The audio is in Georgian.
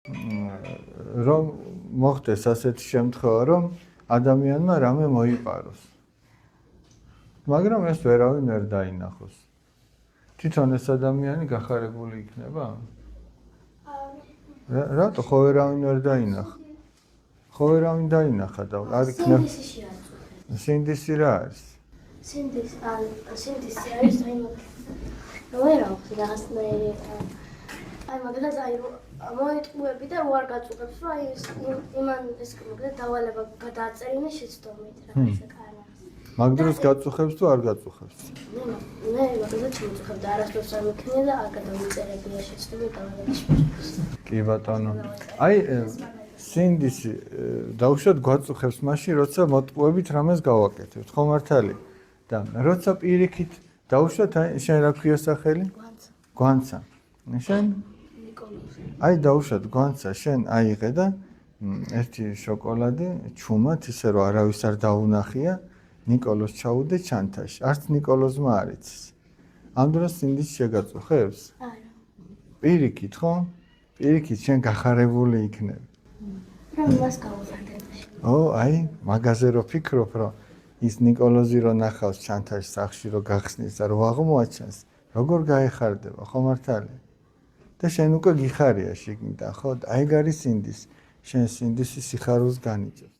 რომ მოხდეს ასეთი შემთხვევა, რომ ადამიანმა რამე მოიპაროს. მაგრამ ეს ვერავინ ვერ დაინახოს. თვითონ ეს ადამიანი გახარებული იქნება? რატო ხო ვერავინ ვერ დაინახა? ხო ვერავინ დაინახა და არ იქნება. სინდისი რა არის? სინდისი არის რა რაღაცნაირი აი მაგალითად აი მოიტყუები და უარ გაწუხებს რომ აი იმან ეს მაგალითად დავალება გადააწერინა შეცდომით რა ესე კანა მაგ დროს გაწუხებს თუ არ გაწუხებს? მე მაგალითად შემოწუხებ და არასდროს არ მექნია და არ გადავიწერებია შეცდომით დავალების. კი ბატონო. აი სინდისი დაუშვათ გვაწუხებს მაშინ როცა მოტყუებით რამეს გავაკეთებთ ხო მართალი? და როცა პირიქით დაუშვათ აი შენ რა ქვია სახელი? გვანცა. შენ? აი დაუშვათ გვანცა შენ აიღე და ერთი შოკოლადი ჩუმად ისე რომ არავის არ დაუნახია ნიკოლოს ჩაუდე ჩანთაში. არც ნიკოლოზმა არ იცის. ამ დროს სინდისი შეგაწუხებს? არა. პირიქით ხო? პირიქით შენ გახარებული იქნები. რომ მას გავუხარდები. აი მაგაზე რო ფიქრობ რომ ის ნიკოლოზი რო ნახავს ჩანთაში სახში რო გახსნის და რო აღმოაჩენს როგორ გაეხარდება ხო მართალი? და შენ უკვე გიხარია შიგნიდან ხო? აი გარი სინდისი შენ სინდისი სიხარულს განიჭებს.